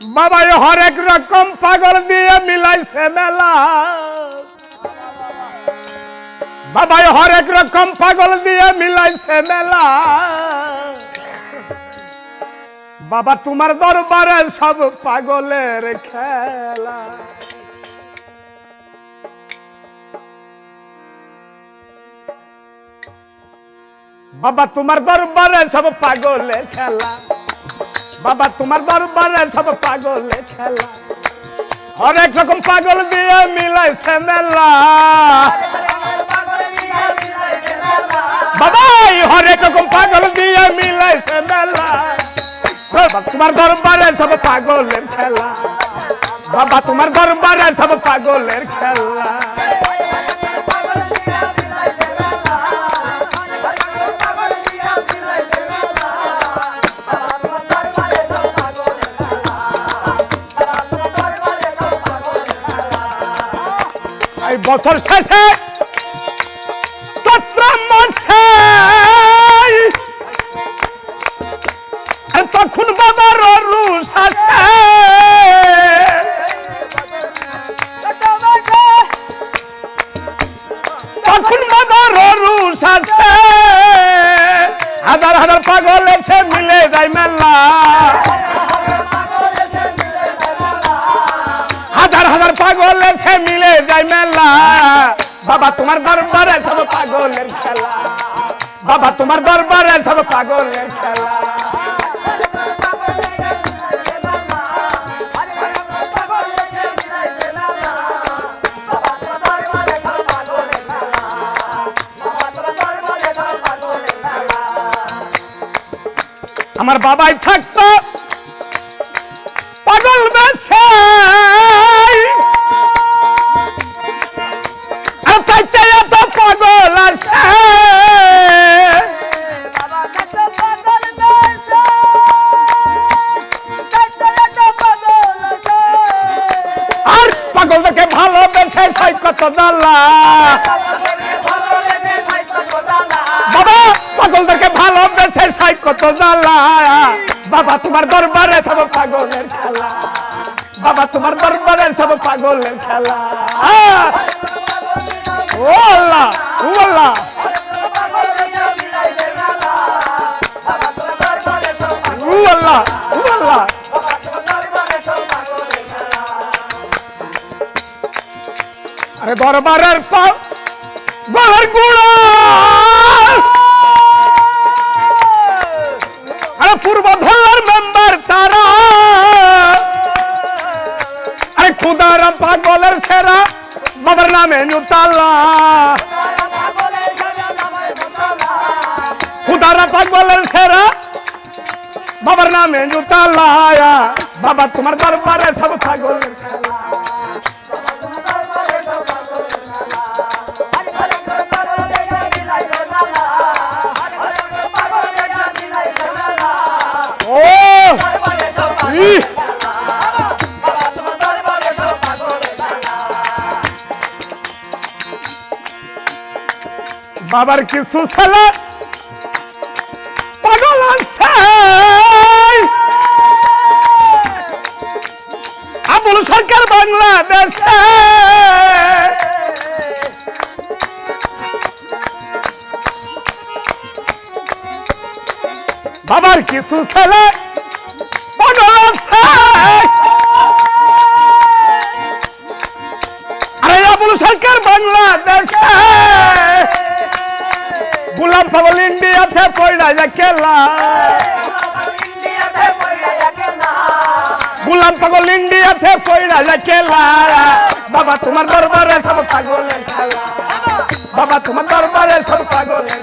বাবা হরেক রকম পাগল দিয়ে মিলাইছে মেলা বাবা হরেক রকম পাগল দিয়ে মিলাইছে মেলা বাবা তোমার দরবারে সব পাগলের খেলা বাবা তোমার দরবারে সব পাগলের খেলা বাবা তোমার দরবারে সব পাগলের খেলা হরেক রকম পাগল দিয়ে মিলাইছে মেলা বাবা হরেক রকম পাগল দিয়ে মিলাইছে মেলা বাবা তোমার দরবারে সব পাগলের খেলা বাবা তোমার দরবারে সব পাগলের খেলা বছর শেষে চৈত্র মাসে তখন বাবার রুষ আসে তখন বাবার রুষ আসে হাজার হাজার পাগল এসে মিলে যায় মেলা হাজার হাজার পাগল এসে মিলে যায় মেলা বাবা তোমার দরবারে সব পাগলের খেলা বাবা তোমার দরবারে সব পাগলের খেলা আমার বাবাই থাকতো পাগল বেছে পাগল আছে আর পাগলকে ভালোবেসে সাই কত জ্বালা বাবা পাগলকে ভালোবেসে সাই কত জ্বালা বাবা তোমার দরবারে সব পাগলের খেলা বাবা তোমার দরবারে সব পাগলের খেলা ও আল্লাহ ও আল্লাহ ও আল্লাহ ও আল্লাহ আরে দরবারের পাও গলার গুড়া আরে পূর্ব ধলার মেম্বার তারা আরে খুদার পাগলের সেরা বাবার নামে নুতালা খুদারা পাগলের সেরা বাবার নামে নুতালা বাবা তোমার দরবারে সব পাগলের খেলা বাবার কিছু ছেলে পাগল আছে আবুল সরকার বাংলাদেশে বাবার কিছু ছেলে পাগল আছে আরে আবুল সরকার বাংলাদেশে গুলাম পাগল ইন্ডিয়াতে পয়লা খেলা গুলাম পাগল ইন্ডিয়াতে পয়লা খেলা বাবা তোমার দরবারে সব পাগলের খেলা বাবা তোমার দরবারে সব পাগলের